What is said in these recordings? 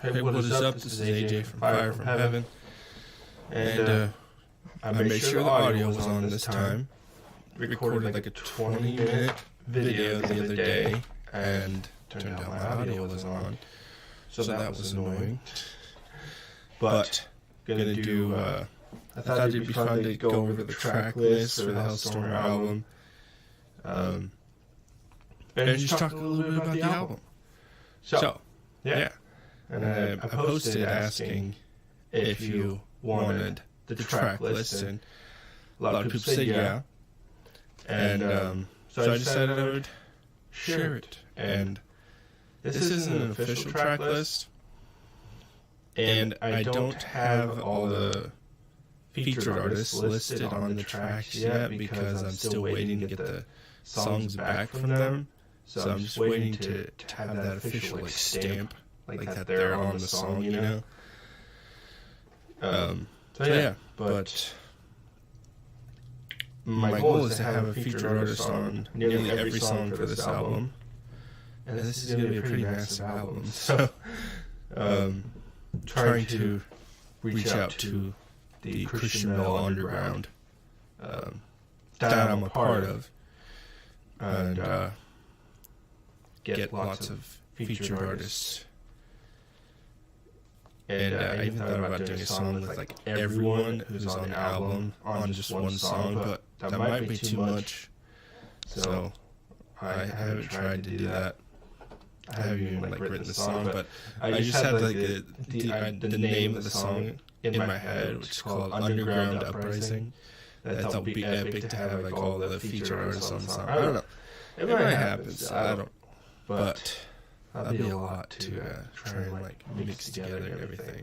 Hey, what is up? This is AJ from Fire from Heaven. And I made sure the audio was on this time. Recorded like a 20-minute video the other day, and turned out my audio wasn't on. So that was annoying. But gonna do, I thought it'd be fun to go over the track list for the Hellstormer album. And just talk a little bit about the album. So, yeah. And I posted asking if you wanted the track list, and a lot of people said yeah. And so I decided I would share it. And this isn't an official track list, and I don't have all the featured artists listed on the tracks yet because I'm still waiting to get the songs back from them. So I'm just waiting to have that official stamp. Like that they're on the song, you know? So yeah, but my goal is to have a featured artist on nearly every song for this album. And this is going to be a pretty massive album. So, trying to reach out to the Christian metal underground that I'm a part of, and get lots of featured artists. And I even thought about doing a song with like everyone who's on the album on just one song, but that might be too much. So I haven't tried to do that. I haven't even like written the song, but I just had like the name of the song in my head, which is called Underground Uprising. I thought would be epic to have like all the featured artists on the song. I don't know. It might happen. I don't. But that'd be a lot to try and like mix together and everything.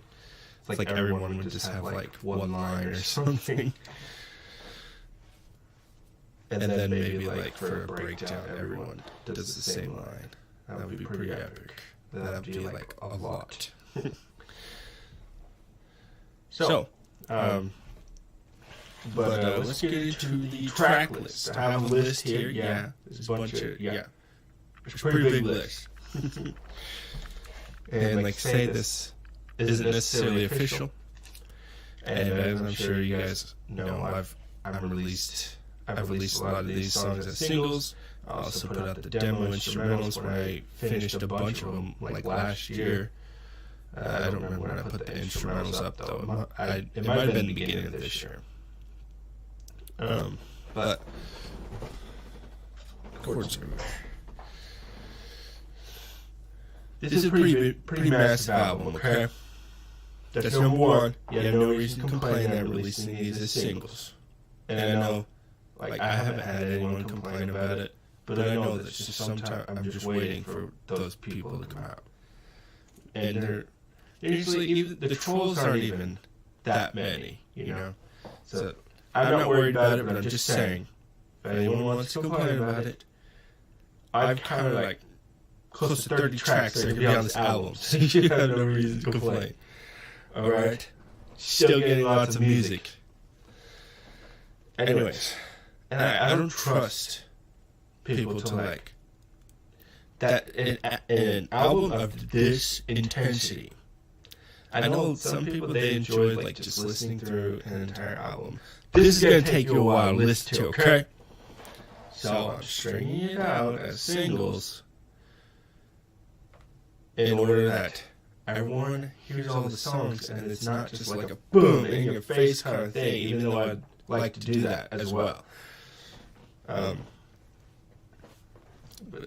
It's like everyone would just have like one line or something. And then maybe like for a breakdown, everyone does the same line. That would be pretty epic. That would be like a lot. So, but let's get into the track list. I have a list here. Yeah, there's a bunch of, it's a pretty big list. And like say this isn't necessarily official, and as I'm sure you guys know, I've released a lot of these songs as singles. I also put out the demo instrumentals when I finished a bunch of them like last year. I don't remember when I put the instrumentals up though. It might have been the beginning of this year. But chords everywhere. This is a pretty massive album, okay? That's number one. You have no reason to complain that I'm releasing these as singles. And I know, like, I haven't had anyone complain about it, but I know that just sometimes I'm just waiting for those people to come out. And they're usually, even the trolls aren't even that many, you know? So I'm not worried about it, but I'm just saying, if anyone wants to complain about it, I've kind of like close to 30 tracks that are going to be on this album, so you should have no reason to complain. Alright? Still getting lots of music. Anyways, and I don't trust people to like that an album of this intensity. I know some people, they enjoy like just listening through an entire album. This is going to take you a while to listen to, okay? So I'm stringing it out as singles in order that everyone hears all the songs and it's not just like a boom in your face kind of thing, even though I'd like to do that as well. But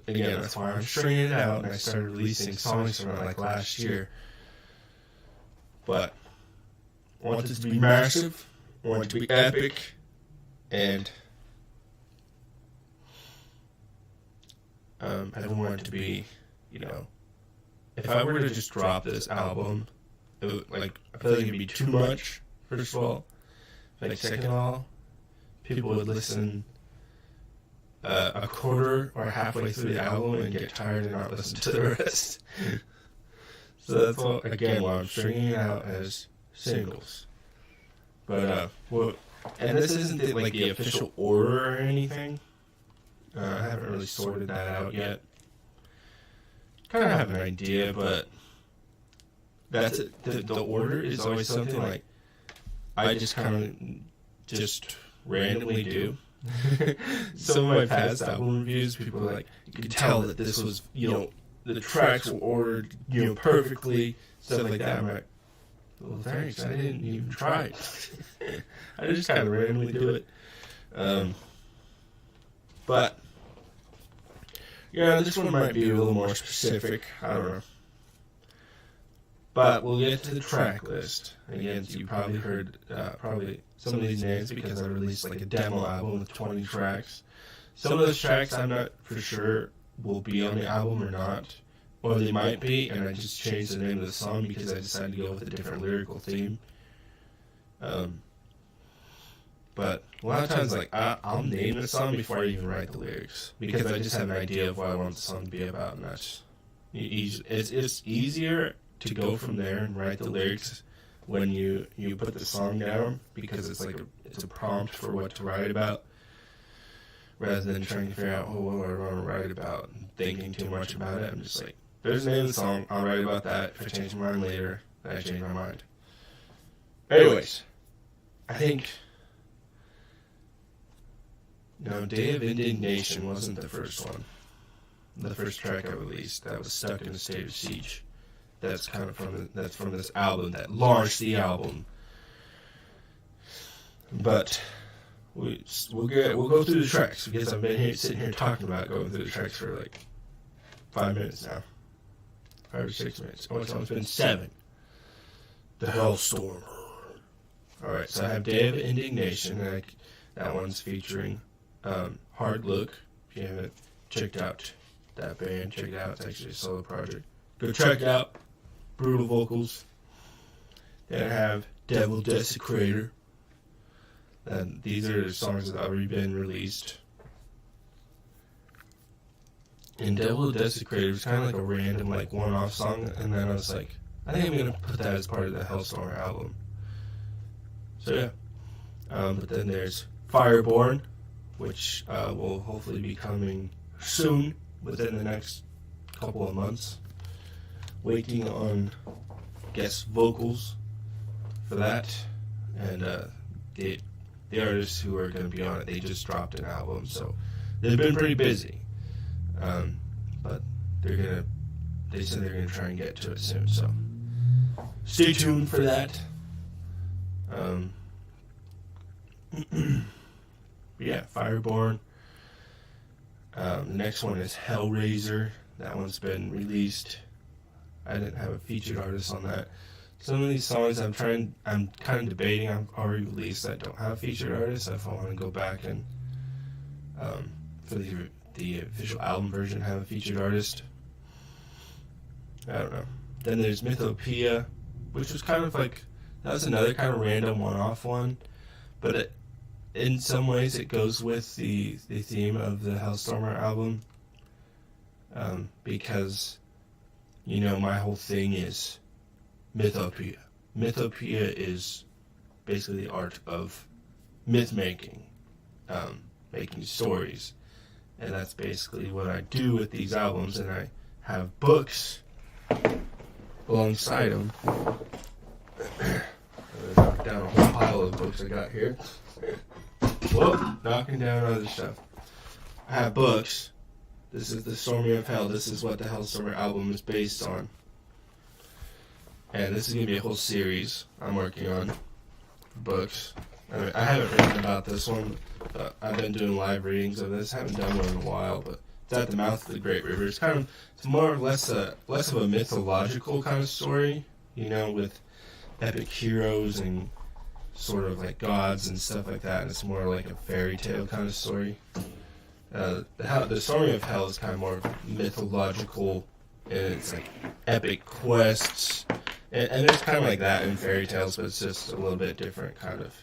again, that's why I'm stringing it out, and I started releasing songs from it like last year. But I want this to be massive, I want it to be epic, and I don't want it to be, you know, if I were to just drop this album, it would, like, I feel like it'd be too much, first of all. Like, second of all, people would listen a quarter or halfway through the album and get tired and not listen to the rest. So that's all, again, why I'm stringing it out as singles. But, and this isn't like the official order or anything. I haven't really sorted that out yet. Kind of have an idea, but that's it. The order is always something like I just kind of just randomly do. Some of my past album reviews, people are like, you could tell that this was, the tracks were ordered, perfectly, stuff like that. I'm like, well, thanks, I didn't even try it. I just kind of randomly do it. But, this one might be a little more specific. I don't know. But we'll get to the track list. Again, you probably heard probably some of these names because I released like a demo album with 20 tracks. Some of those tracks I'm not for sure will be on the album or not. Or they might be, and I just changed the name of the song because I decided to go with a different lyrical theme. But a lot of times, like, I'll name the song before I even write the lyrics because I just have an idea of what I want the song to be about, and that's it's easier to go from there and write the lyrics when you put the song down because it's like it's a prompt for what to write about, rather than trying to figure out what do I want to write about and thinking too much about it. I'm just like, there's the name of the song, I'll write about that. If I change my mind later, then I change my mind. Anyways, I think, Day of Indignation wasn't the first one. The first track I released, that was Stuck in a State of Siege. That's kind of from this album that launched the album. But we'll go through the tracks because I've been sitting here talking about going through the tracks for like 5 minutes now. 5 or 6 minutes. Oh, it's been 7. The Hellstormer. Alright, so I have Day of Indignation. And that one's featuring Hard Look. If you haven't checked out that band, check it out. It's actually a solo project. Go check it out. Brutal vocals. Then I have Devil Desecrator. And these are the songs that have already been released. And Devil Desecrator was kind of like a random, like, one-off song. And then I was like, I think I'm going to put that as part of the Hellstormer album. So, yeah. But then there's Fireborn, which will hopefully be coming soon, within the next couple of months. Waiting on guest vocals for that. And the artists who are going to be on it, they just dropped an album, so they've been pretty busy. But they said they're gonna try and get to it soon, so stay tuned for that. Yeah, Fireborn. The next one is Hellraiser. That one's been released. I didn't have a featured artist on that. Some of these songs I'm kind of debating. I've already released that don't have a featured artist. If I want to go back and for the official album version have a featured artist. I don't know. Then there's Mythopia, which was kind of like, that was another kind of random one-off one, but in some ways it goes with the theme of the Hellstormer album, because my whole thing is Mythopia. Mythopia is basically the art of myth making, making stories. And that's basically what I do with these albums. And I have books alongside them. I'm going to knock down a whole pile of books I got here. Whoop, knocking down other stuff. I have books. This is the Stormy of Hell. This is what the Hellstormer album is based on. And this is going to be a whole series I'm working on. Books. I haven't written about this one, but I've been doing live readings of this. I haven't done one in a while, but it's at the mouth of the Great River. It's more or less less of a mythological kind of story, with epic heroes and sort of like gods and stuff like that. And it's more like a fairy tale kind of story. The Stormy of Hell is kind of more mythological, and it's like epic quests, and it's kind of like that in fairy tales, but it's just a little bit different kind of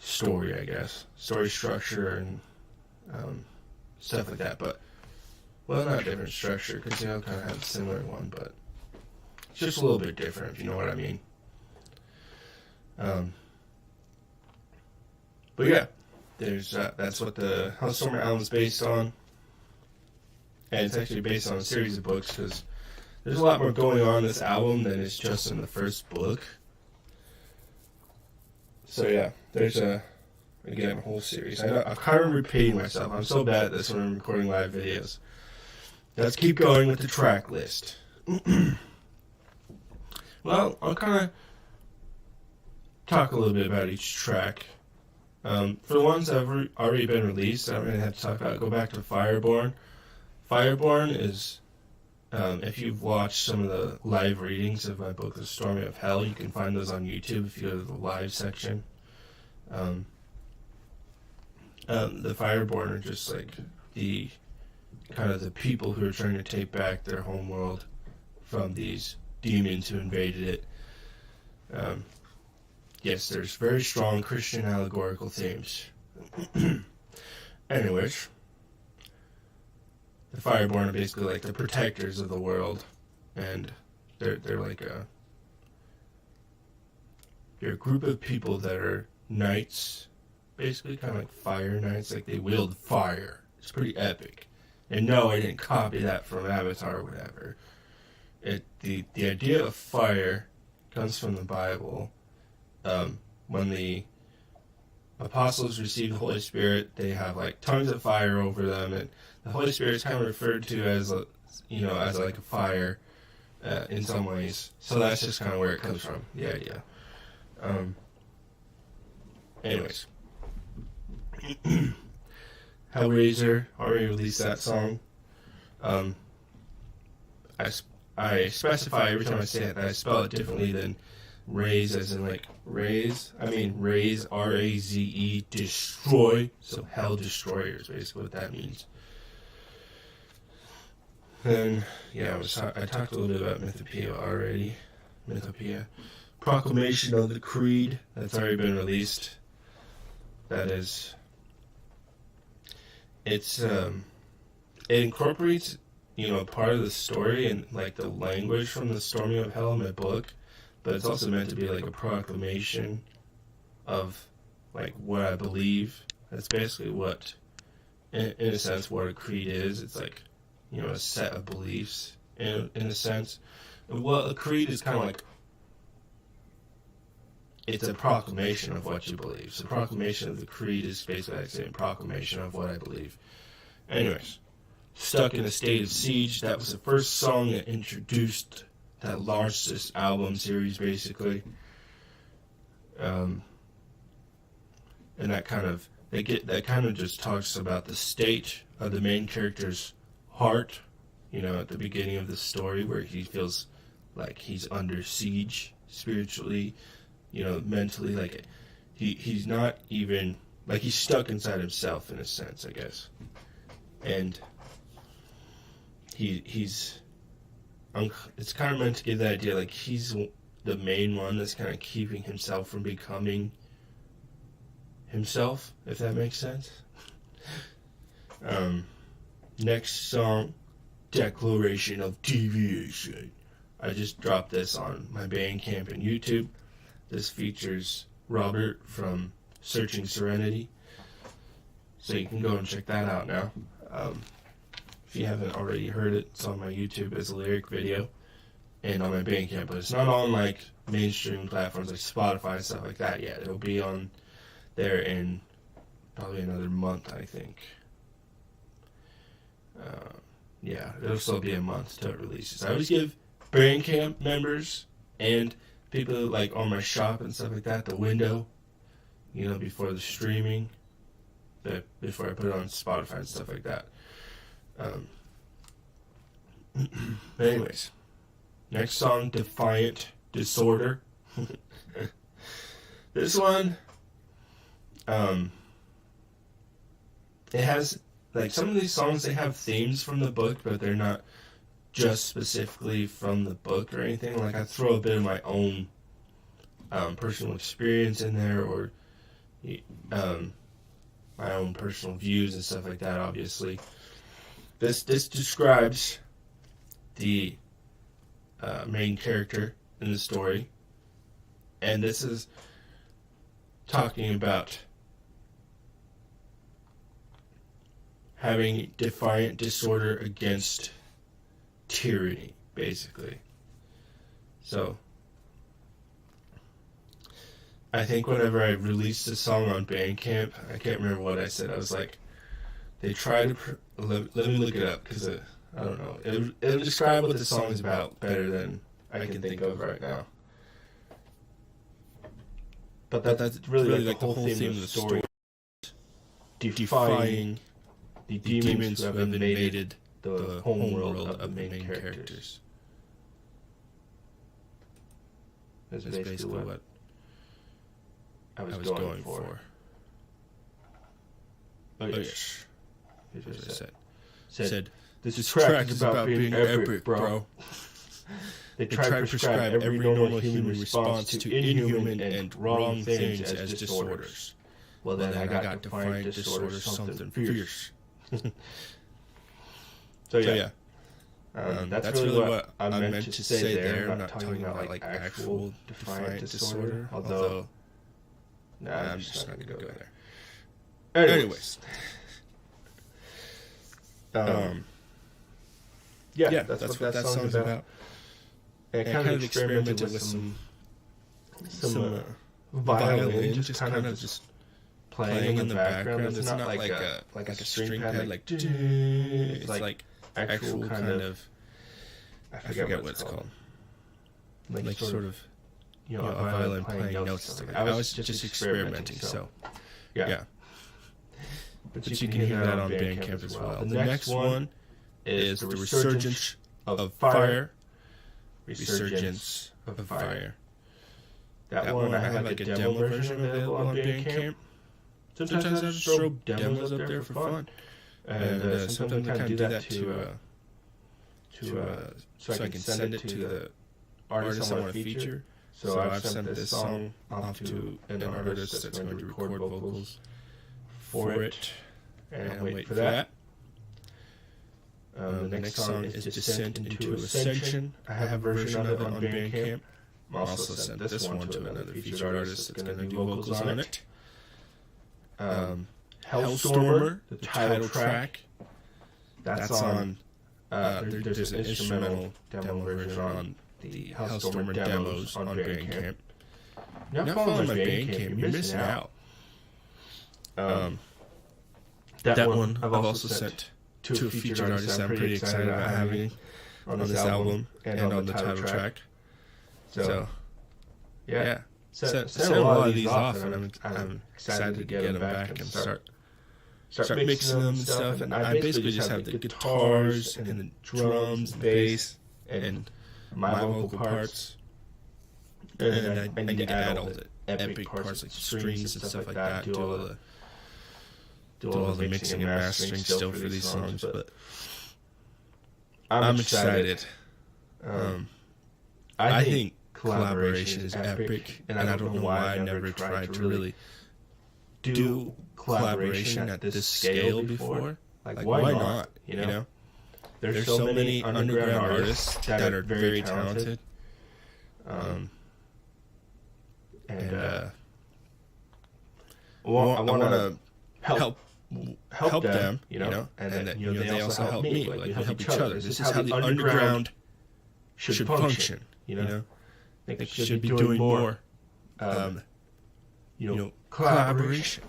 story, I guess. Story structure and stuff like that. But, well, not different structure, because kind of have a similar one, but it's just a little bit different, if you know what I mean. But yeah, there's that's what the Hellstormer album is based on. And it's actually based on a series of books, because there's a lot more going on in this album than is just in the first book. So yeah, there's a whole series. I know I'm kind of repeating myself. I'm so bad at this when I'm recording live videos. Let's keep going with the track list. Well, I'll kind of talk a little bit about each track. For the ones that have already been released, I don't really have to talk about it. Go back to Fireborn. Fireborn is, if you've watched some of the live readings of my book, The Storming of Hell, you can find those on YouTube if you go to the live section. The Fireborn are just like the kind of the people who are trying to take back their home world from these demons who invaded it. Yes, there's very strong Christian allegorical themes. Anyways, the Fireborn are basically like the protectors of the world, and they're like they're a group of people that are knights, basically kind of like fire knights, like they wield fire. It's pretty epic. And no, I didn't copy that from Avatar or whatever. The idea of fire comes from the Bible. When the apostles receive the Holy Spirit, they have like tongues of fire over them, and the Holy Spirit is kind of referred to as as like a fire in some ways. So that's just kind of where it comes from, the idea. Anyways, Hellraiser already released that song. I specify every time I say it that I spell it differently than raise, as in like raise. I mean raise, R-A-Z-E, destroy. So Hell Destroyer is basically what that means. Then, yeah, I talked a little bit about Mythopoeia already. Mythopoeia. Proclamation of the Creed, that's already been released. That is, it incorporates, part of the story and like the language from the Storming of Hell in my book, but it's also meant to be like a proclamation of like what I believe. That's basically what, in a sense, what a creed is. It's like, a set of beliefs in a sense. Well, a creed is kind of like, it's a proclamation of what you believe. So proclamation of the creed is basically like saying proclamation of what I believe. Anyways, Stuck in a State of Siege, that was the first song that introduced, that launched this album series basically. And that kind of just talks about the state of the main character's heart, at the beginning of the story, where he feels like he's under siege spiritually, mentally, like he's not even, like he's stuck inside himself in a sense, I guess. And it's kind of meant to give that idea, like he's the main one that's kind of keeping himself from becoming himself, if that makes sense. Next song, Declaration of Deviation. I just dropped this on my Bandcamp and YouTube. This features Robert from Searching Serenity, so you can go and check that out now. If you haven't already heard it, it's on my YouTube as a lyric video and on my Bandcamp, but it's not on like mainstream platforms like Spotify and stuff like that yet. It'll be on there in probably another month, I think. Yeah, it'll still be a month till it releases. I always give Bandcamp members and people like on my shop and stuff like that the window, before the streaming, but before I put it on Spotify and stuff like that. But anyways, next song, Defiant Disorder. This one, it has, like, some of these songs, they have themes from the book, but they're not just specifically from the book or anything. Like, I throw a bit of my own personal experience in there, or my own personal views and stuff like that, obviously. This describes the main character in the story, and this is talking about having defiant disorder against tyranny, basically. So I think whenever I released the song on Bandcamp, I can't remember what I said. I was like, they try to let me look it up, because I don't know. It'll describe what the song is about better than I can think of right now. But that's really like the whole theme of the story. Defying the demons who have invaded the homeworld of the main characters. That's basically what I was going for. Oh yes. Here's what I said. This track is about being epic, bro. They try to prescribe every normal human response to inhuman and wrong things as disorders. Well, then I got to find disorder something fierce. So yeah. That's really what I meant to say there. I'm not talking about like actual defiant disorder, although I'm just not gonna go there. Anyways. Yeah, that's what that song's about. And I kind of experimented with some violin, just kind of just playing in the background. It's not like a string pad, it's like actual kind of, I forget what it's called. Like sort of, a violin playing notes. I was just experimenting, so yeah. But you can hear that on Bandcamp as well. The next one is The Resurgence of Fire. Resurgence of Fire. That one, I have like a demo version available on Bandcamp. Sometimes I just throw demos up there for fun. And sometimes I kind of do that so I can send it to the artist I want to feature. So I've sent this song off to an artist that's going to record vocals for it, and I'm waiting for that. The next song is Descent into Ascension. I have a version of it on Bandcamp. I also sent this one to another featured artist that's going to do vocals on it. Hellstormer, the title track, that's on, there's an instrumental demo version on the Hellstormer demos on Bandcamp. You're not following my Bandcamp, you're missing out. That one I've also sent to a featured artist I'm pretty excited about having on this album and on the title track. So, yeah. Sent a lot of these off, and I'm excited to get them back and start mixing them and stuff. And I basically just have the guitars and the drums, the bass, and my vocal parts. And I need to add all the epic parts like strings and stuff like that. Do all the mixing and mastering still for these songs, but I'm excited. I think collaboration is epic, and I don't know why I never tried to really do collaboration at this scale before. Like, why not? You know? There's so many underground artists that are very talented. I want to help them, and then they also help me. Like, we help each other. This is how the underground should function. I think they should be doing more, collaboration.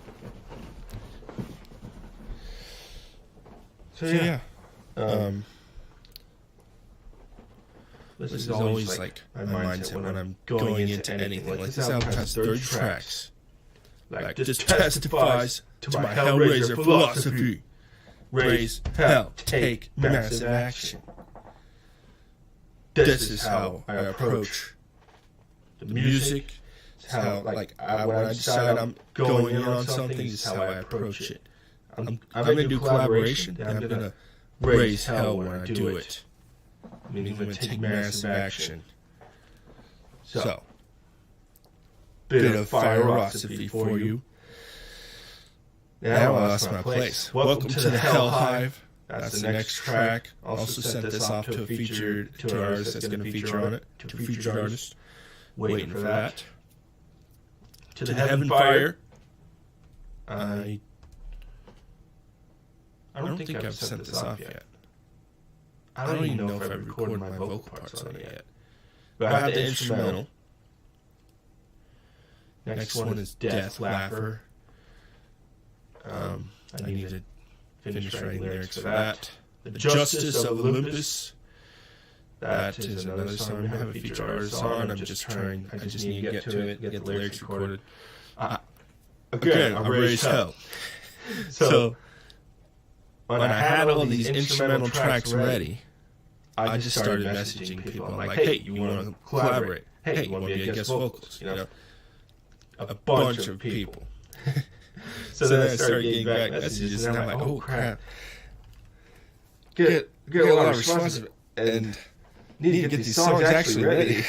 So yeah, this is always like my mindset when I'm going into anything. Like, this album has 30 tracks. Like, this testifies to my Hellraiser philosophy. Raise hell, take massive action. This is how I approach the music. It's how, when I decide I'm going in on something, this is how I approach it. I'm going to do collaboration, then I'm going to raise hell when I do it. I'm going to take massive action. So, bit of philosophy for you. Now I lost my place. Welcome to the Hell Hive. That's the next track. Also sent this off to a featured artist that's going to feature on it. To a featured artist. Waiting for that. To the Heaven Fire. I don't think I've sent this off yet. I don't even know if I've recorded my vocal parts on it yet. But I have the instrumental. Next one is Death Laugher. I need to finish writing lyrics for that. The Justice of Olympus. That is another song I have a featured artist on. I just need to get to it, get the lyrics recorded. Again, I'm ready as hell. So, when I had all these instrumental tracks ready, I just started messaging people. I'm like, hey, you want to collaborate? Hey, you want to be a guest vocalist? You know, a bunch of people. So then I started getting back messages, and I'm like, oh crap. Get a lot of responses, and need to get these songs actually ready.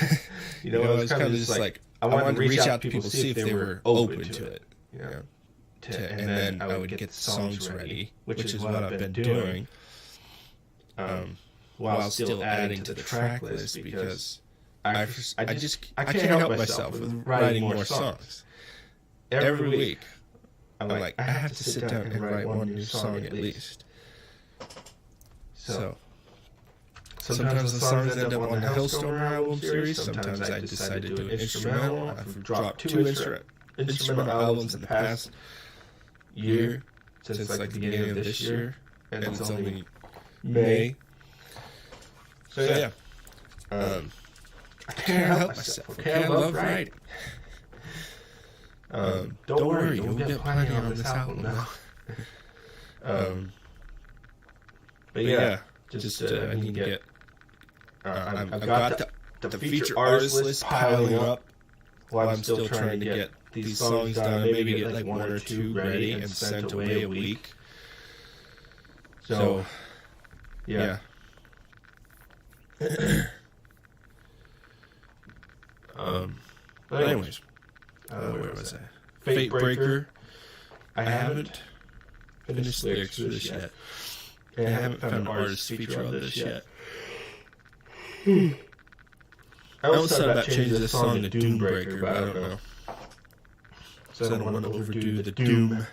You know, it was kind of just like, I wanted to reach out to people, see if they were open to it. You know, and then I would get the songs ready, which is what I've been doing, while still adding to the track list, because I can't help myself with writing more songs. Every week, I'm like, I have to sit down and write one new song at least. So sometimes the songs end up on the Hellstormer album series. Sometimes I decide to do an instrumental. I've dropped 2 instrumental albums in the past year, since like the beginning of this year, and it's only May. So yeah, I can't help myself. Okay, I love writing. Don't worry, you'll get plenty on this album now. But yeah, just I need to get. I've got the feature artist list piling up while I'm still trying to get these songs done. Maybe get like 1 or 2 ready and sent away a week. So yeah. But anyways, where was I? Fate Breaker. I haven't finished lyrics for this yet. And I haven't found an artist feature on this yet. I almost thought about changing this song to Doombreaker, but I don't know. So I don't want to overdo the Doom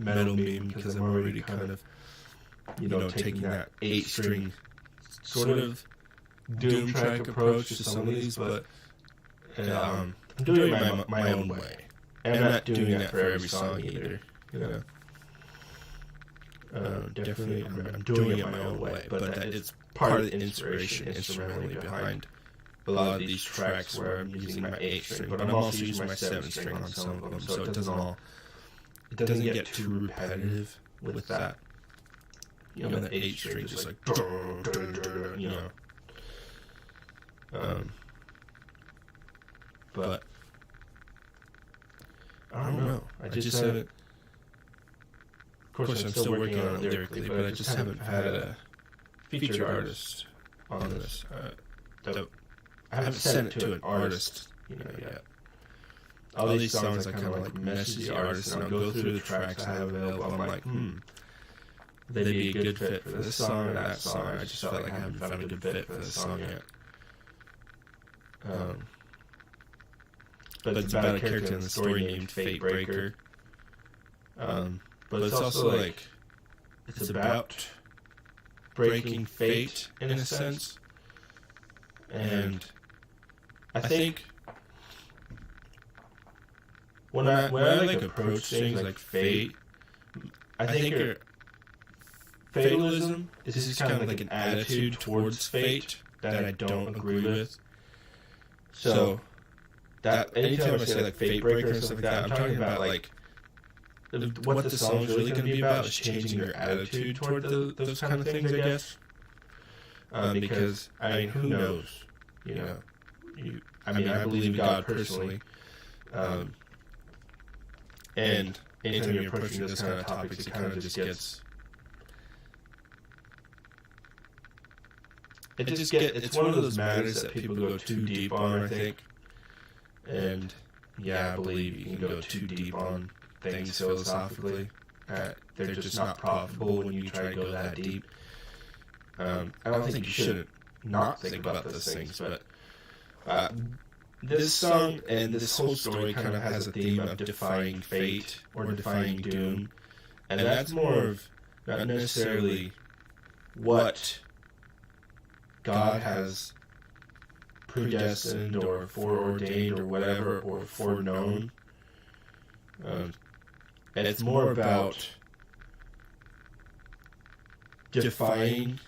metal meme, because I'm already kind of, taking that 8-string sort of Doom track approach to some of these, but I'm doing it my own way. And I'm not doing that for every song either, definitely, I'm doing it my own way, but it's part of the inspiration instrumentally behind a lot of these tracks where I'm using my 8-string, but I'm also using my 7-string on some of them, so it doesn't get too repetitive with that. The 8-string just like, but I don't know. I just haven't. Of course, I'm still working on it lyrically, but I just haven't had a featured artist on this. I haven't sent it to an artist, yet. All these songs, I kind of like message the artist, and I'll go through the tracks I have available. I'm like, they'd be a good fit for this song or that song. I just felt like I haven't found a good fit for this song yet. But it's about a character in the story named Fate Breaker. But it's also like, it's about breaking fate in a sense. And I think when I like approach things like fate, I think fatalism is just kind of like an attitude towards fate that I don't agree with. So that anytime I say like fate breaker and stuff like that, I'm talking about like what the song's really going to be about is changing your attitude toward those kind of things, I guess. Because I mean, who knows? I believe in God personally. And anytime you're approaching those kind of topics, it kind of just gets. It's one of those matters that people go too deep on, I think. And yeah, I believe you can go too deep on things philosophically. They're just not profitable when you try to go that deep. I don't think you should not think about those things, but this song and this whole story kind of has a theme of defying fate or defying doom, and that's more of not necessarily what God has predestined or foreordained or whatever, or foreknown. And it's more about defying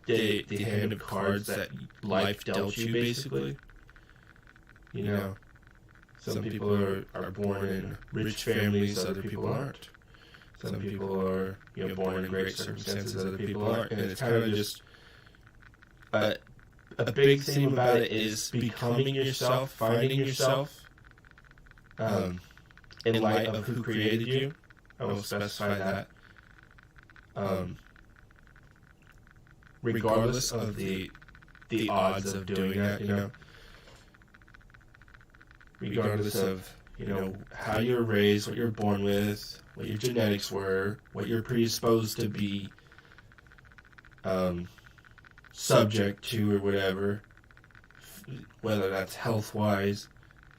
the hand of cards that life dealt you, basically. You know, some people are born in rich families, other people aren't. Some people are, born in great circumstances, other people aren't. And it's kind of just a big theme about it is becoming yourself, finding yourself, in light of who created you. I will specify that. Regardless of the odds of doing that, regardless of, how you were raised, what you were born with, what your genetics were, what you're predisposed to be subject to or whatever, whether that's health-wise,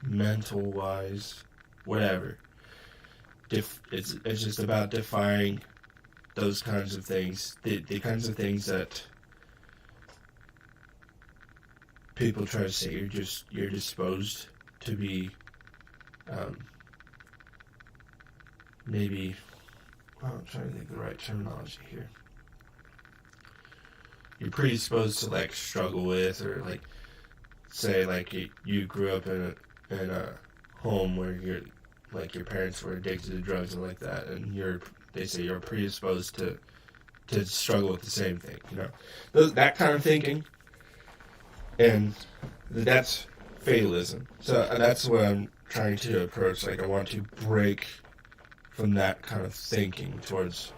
mental-wise, whatever. It's just about defying those kinds of things, the kinds of things that people try to say you're disposed to be, maybe, well, I'm trying to think of the right terminology here. You're predisposed to, like, struggle with, or, like, say, like, you grew up in a home where your parents were addicted to drugs and like that, and they say you're predisposed to struggle with the same thing, that kind of thinking, and that's fatalism. So that's what I'm trying to approach. Like, I want to break from that kind of thinking towards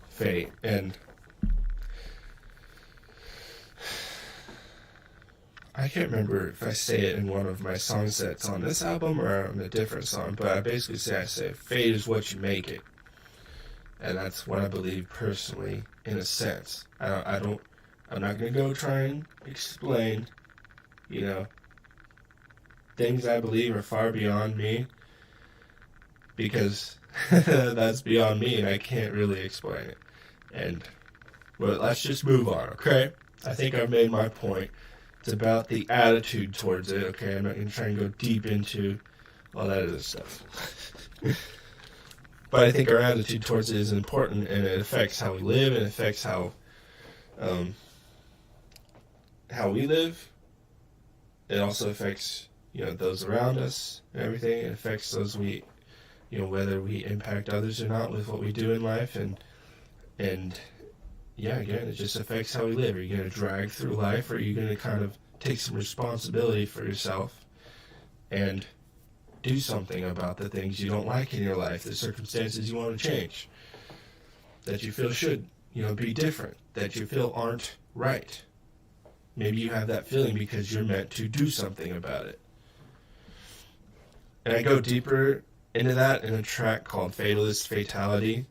fate. And I can't remember if I say it in one of my song sets on this album or on a different song, but I basically say fate is what you make it. And that's what I believe personally, in a sense. I'm not going to go try and explain, things I believe are far beyond me, because that's beyond me and I can't really explain it. But let's just move on, okay? I think I've made my point. It's about the attitude towards it, okay? I'm not going to try and go deep into all that other stuff. But I think our attitude towards it is important, and it affects how we live, and it affects how we live. It also affects, those around us and everything. It affects those whether we impact others or not with what we do in life, and yeah, again, it just affects how we live. Are you going to drag through life, or are you going to kind of take some responsibility for yourself and do something about the things you don't like in your life, the circumstances you want to change, that you feel should, be different, that you feel aren't right? Maybe you have that feeling because you're meant to do something about it. And I go deeper into that in a track called Fatality.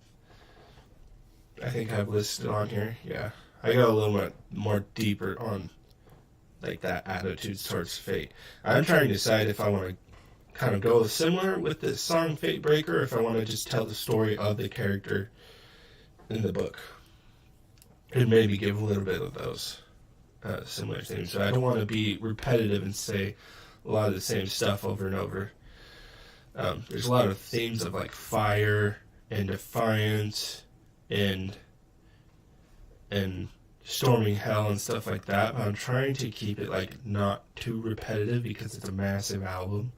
I think I've listed on here. Yeah, I go a little bit more deeper on, like, that attitude towards fate. I'm trying to decide if I want to kind of go similar with the song Fate Breaker, or if I want to just tell the story of the character in the book, and maybe give a little bit of those similar things. So I don't want to be repetitive and say a lot of the same stuff over and over. There's a lot of themes of, like, fire and defiance and storming hell and stuff like that, but I'm trying to keep it, like, not too repetitive because it's a massive album.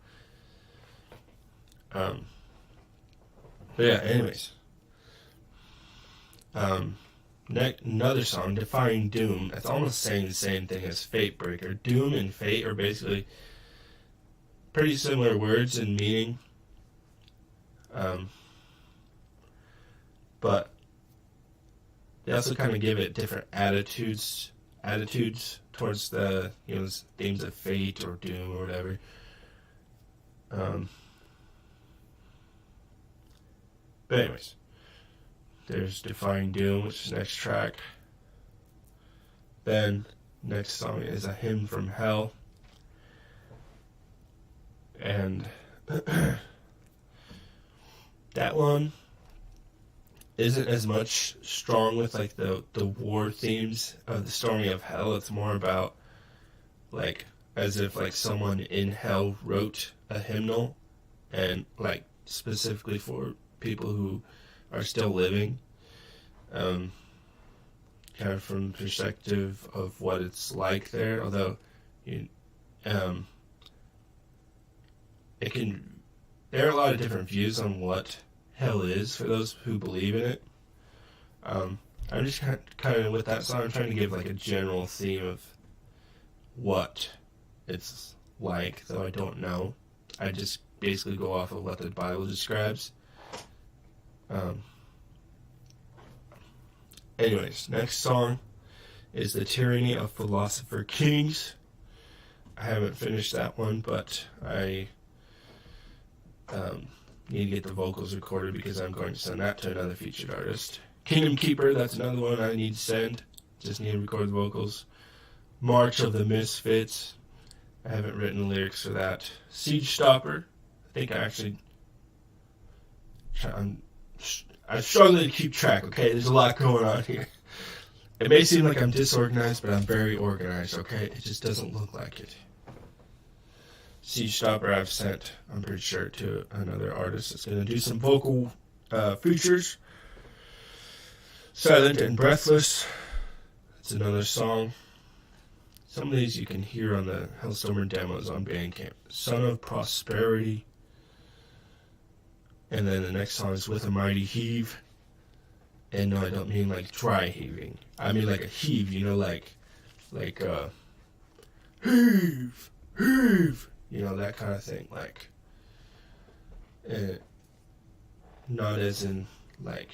But yeah, anyways. Another song, Defying Doom, that's almost saying the same thing as Fate Breaker. Doom and fate are basically pretty similar words in meaning. But they also kind of give it different attitudes towards the, themes of fate or doom or whatever. But anyways, there's Defying Doom, which is next track. Then next song is A Hymn from Hell. And that one, isn't as much strong with like the war themes of the Storming of Hell. It's more about like as if like someone in hell wrote a hymnal, and like specifically for people who are still living, kind of from the perspective of what it's like there. Although you it can, there are a lot of different views on what hell is for those who believe in it. I'm just kind of with that song, I'm trying to give like a general theme of what it's like, though I don't know. I just basically go off of what the Bible describes. Anyways, next song is The Tyranny of Philosopher Kings. I haven't finished that one, but I need to get the vocals recorded because I'm going to send that to another featured artist. Kingdom Keeper, that's another one I need to send. Just need to record the vocals. March of the Misfits. I haven't written the lyrics for that. Siege Stopper. I think I'm struggling to keep track, okay? There's a lot going on here. It may seem like I'm disorganized, but I'm very organized, okay? It just doesn't look like it. Siege Stopper I've sent, I'm pretty sure, to another artist that's going to do some vocal features. Silent and Breathless. That's another song. Some of these you can hear on the Hellstormer demos on Bandcamp. Son of Prosperity. And then the next song is With a Mighty Heave. And no, I don't mean like dry heaving. I mean like a heave, you know, like heave, heave. You know, that kind of thing. Like, not as in like,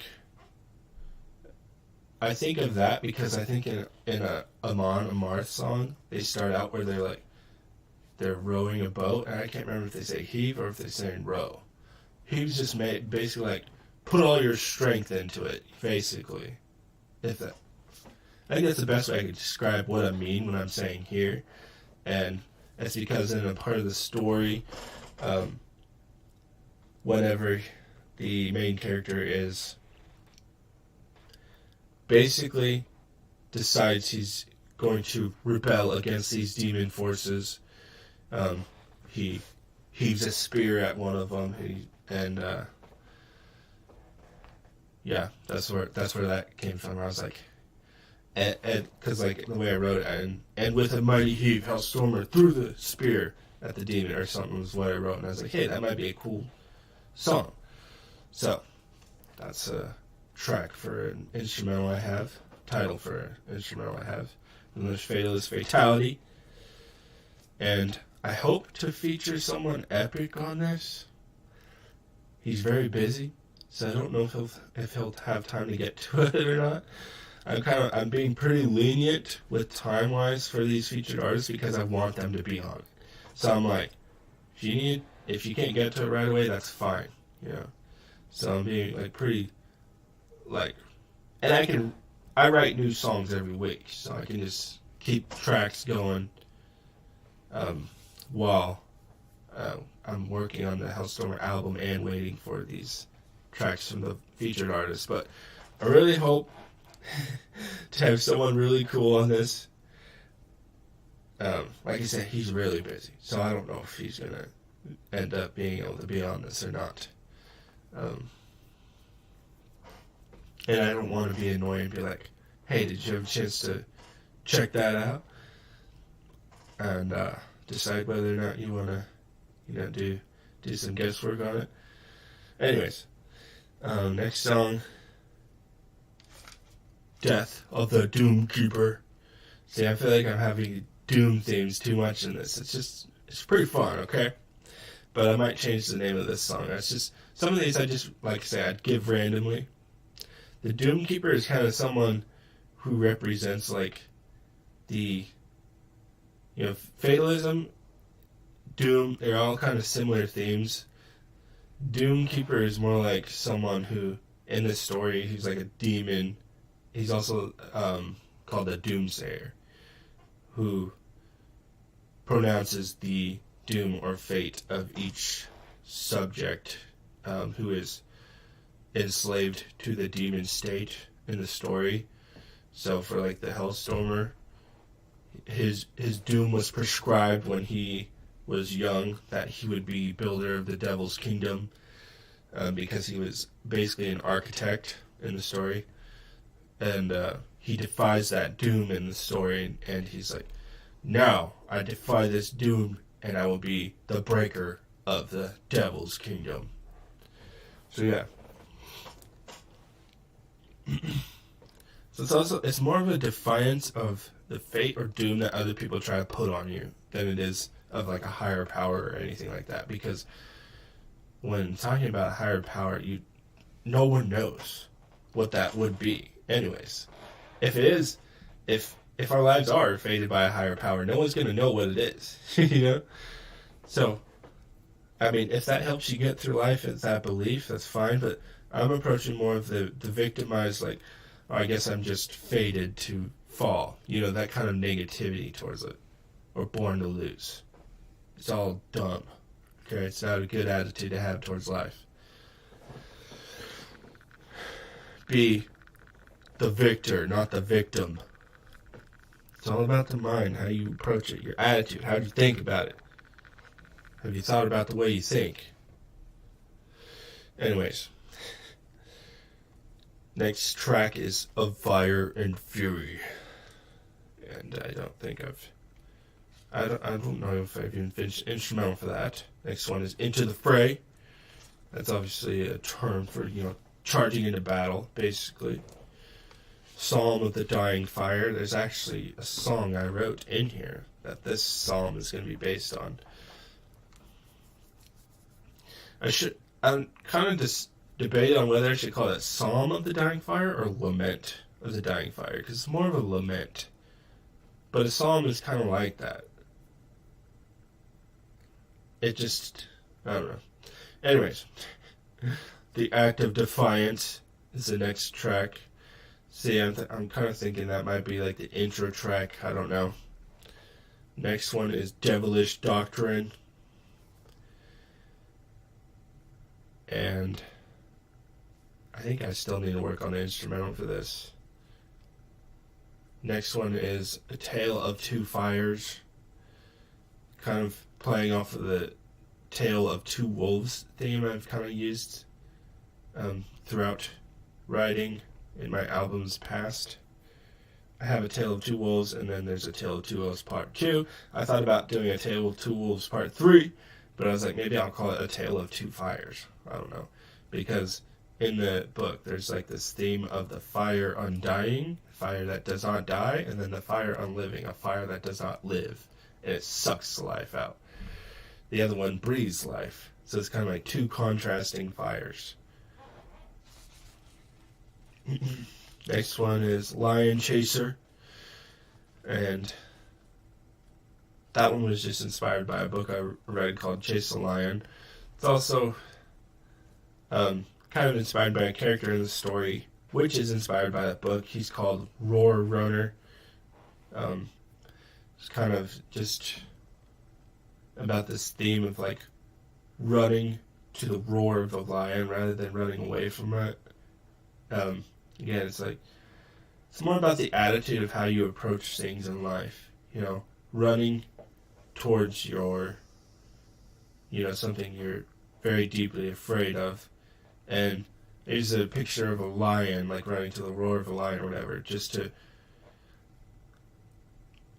I think of that because I think in a Amon Amarth song, they start out where they're rowing a boat, and I can't remember if they say heave or if they say row. Heave's just basically like put all your strength into it, basically. I think that's the best way I could describe what I mean when I'm saying here, and that's because in a part of the story, whenever the main character is basically decides he's going to rebel against these demon forces. He heaves a spear at one of them, yeah, that's where that came from. I was like, and because like the way I wrote it, and with a mighty heave, Hellstormer threw the spear at the demon or something was what I wrote, and I was like, hey, that might be a cool song. So that's a track for an instrumental I have, title for an instrumental I have. And there's Fatality. And I hope to feature someone epic on this. He's very busy, so I don't know if he'll have time to get to it or not. I'm being pretty lenient with time-wise for these featured artists because I want them to be on it. So I'm like, if you can't get to it right away, that's fine, you know. So I'm being like pretty, like, and I write new songs every week, so I can just keep tracks going while I'm working on the Hellstormer album and waiting for these tracks from the featured artists. But I really hope to have someone really cool on this. Like I said, he's really busy, so I don't know if he's going to end up being able to be on this or not. And I don't want to be annoying and be like, hey, did you have a chance to check that out? And decide whether or not you want to, do some guesswork on it. Anyways, next song, Death of the Doomkeeper. See, I feel like I'm having Doom themes too much in this. It's pretty fun, okay? But I might change the name of this song. It's just, some of these I just, like I say, I'd give randomly. The Doomkeeper is kind of someone who represents, like, the, fatalism, Doom, they're all kind of similar themes. Doomkeeper is more like someone who, in this story, he's like a demon. He's also called a Doomsayer, who pronounces the doom or fate of each subject who is enslaved to the demon state in the story. So for like the Hellstormer, his doom was prescribed when he was young, that he would be builder of the devil's kingdom, because he was basically an architect in the story. And he defies that doom in the story, and he's like, now I defy this doom, and I will be the breaker of the devil's kingdom. So yeah. So it's more of a defiance of the fate or doom that other people try to put on you than it is of like a higher power or anything like that. Because when talking about a higher power, no one knows what that would be. Anyways, if our lives are fated by a higher power, no one's gonna know what it is. You know? So, I mean, if that helps you get through life, it's that belief, that's fine. But I'm approaching more of the victimized, like, oh, I guess I'm just fated to fall. You know, that kind of negativity towards it. Or born to lose. It's all dumb. Okay, it's not a good attitude to have towards life. Be the victor, not the victim. It's all about the mind, how you approach it, your attitude, how you think about it. Have you thought about the way you think? Anyways. Next track is Of Fire and Fury. And I don't know if I've even finished instrumental for that. Next one is Into the Fray. That's obviously a term for, charging into battle, basically. Psalm of the Dying Fire. There's actually a song I wrote in here that this psalm is going to be based on. I'm kind of just debating on whether I should call it Psalm of the Dying Fire or Lament of the Dying Fire, because it's more of a lament. But a psalm is kind of like that. It just, I don't know. Anyways, The Act of Defiance is the next track. See, I'm kind of thinking that might be like the intro track. I don't know. Next one is Devilish Doctrine. And I think I still need to work on the instrumental for this. Next one is A Tale of Two Fires. Kind of playing off of the Tale of Two Wolves theme I've kind of used throughout writing in my albums past. I have A Tale of Two Wolves, and then there's A Tale of Two Wolves Part 2. I thought about doing A Tale of Two Wolves Part 3, but I was like, maybe I'll call it A Tale of Two Fires. I don't know. Because in the book, there's like this theme of the fire undying, fire that does not die, and then the fire unliving, a fire that does not live, and it sucks the life out. The other one breathes life. So it's kind of like two contrasting fires. Next one is Lion Chaser. And that one was just inspired by a book I read called Chase the Lion. It's also kind of inspired by a character in the story, which is inspired by that book. He's called Roar Runner. It's kind of just about this theme of like running to the roar of the lion rather than running away from it. Again, it's more about the attitude of how you approach things in life. Running towards your, something you're very deeply afraid of. And there's a picture of a lion, like running to the roar of a lion or whatever,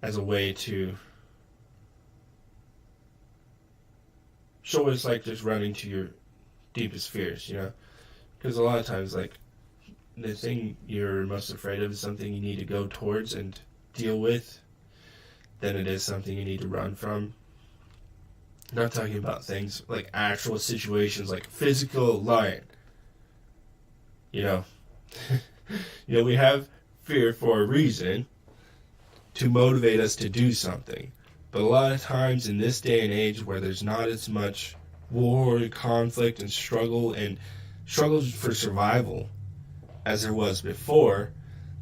as a way to show what it's like just running to your deepest fears, Because a lot of times, like, the thing you're most afraid of is something you need to go towards and deal with than it is something you need to run from. I'm not talking about things like actual situations, like physical lion. We have fear for a reason to motivate us to do something. But a lot of times in this day and age where there's not as much war and conflict and struggles for survival as there was before,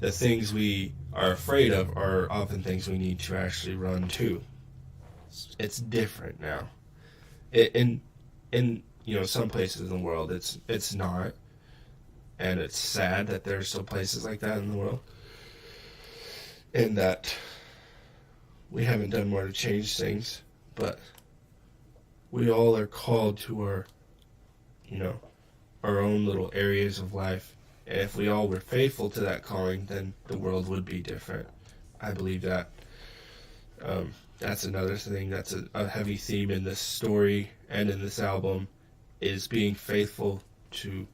the things we are afraid of are often things we need to actually run to. It's different now. In some places in the world, it's not. And it's sad that there are still places like that in the world. And that we haven't done more to change things. But we all are called to our, our own little areas of life. And if we all were faithful to that calling, then the world would be different. I believe that. That's another thing that's a heavy theme in this story and in this album, is being faithful to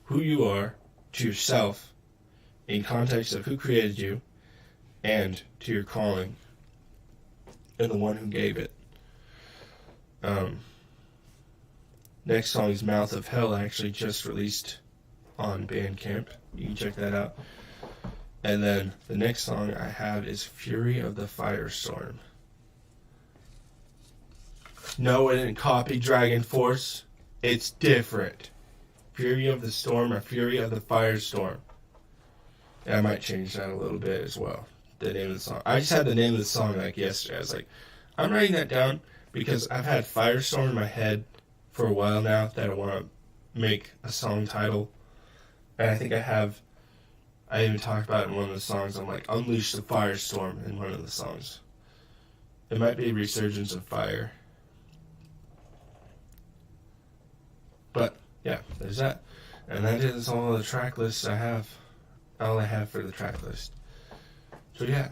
who you are, to yourself, in context of who created you, and to your calling, and the one who gave it. Next song is Mouth of Hell, actually just released on Bandcamp. You can check that out. And then the next song I have is Fury of the Firestorm. No, I didn't copy Dragon Force. It's different. Fury of the Storm or Fury of the Firestorm. And I might change that a little bit as well. The name of the song. I just had the name of the song like yesterday. I was like, I'm writing that down because I've had Firestorm in my head for a while now that I want to make a song title. And I think I even talked about it in one of the songs. I'm like, Unleash the Firestorm in one of the songs. It might be Resurgence of Fire. But, yeah, there's that. And that is all the track lists I have. All I have for the track list. So, yeah.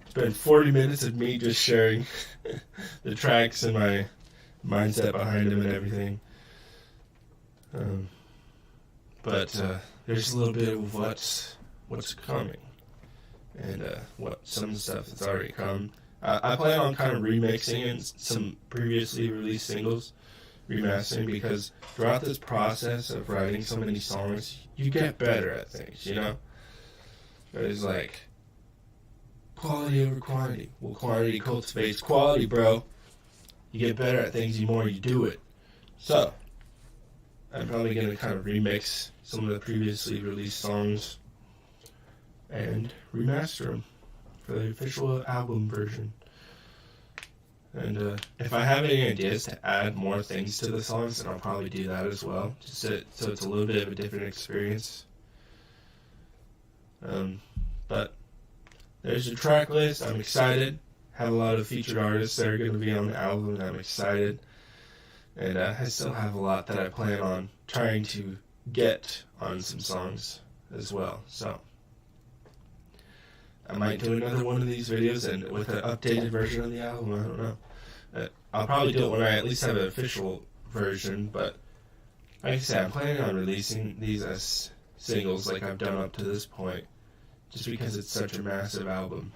It's been 40 minutes of me just sharing the tracks and my mindset behind them and everything. But there's a little bit of what's coming, and what some stuff that's already come. I plan on kind of remixing some previously released singles, remastering, because throughout this process of writing so many songs, you get better at things, It's like quality over quantity. Well, quantity cultivates quality, bro. You get better at things the more you do it. So, I'm probably going to kind of remix some of the previously released songs and remaster them for the official album version. And if I have any ideas to add more things to the songs, then I'll probably do that as well, just so it's a little bit of a different experience. But there's a track list. I'm excited. Have a lot of featured artists that are going to be on the album, and I'm excited. And I still have a lot that I plan on trying to get on some songs as well. So I might do another one of these videos and with an updated version of the album. I don't know. I'll probably do it when I at least have an official version. But like I said, I'm planning on releasing these as singles like I've done up to this point, just because it's such a massive album.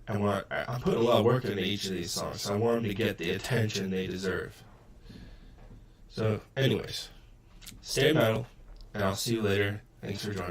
I'm putting a lot of work into each of these songs, so I want them to get the attention they deserve. So, anyways, stay metal, and I'll see you later. Thanks for joining me.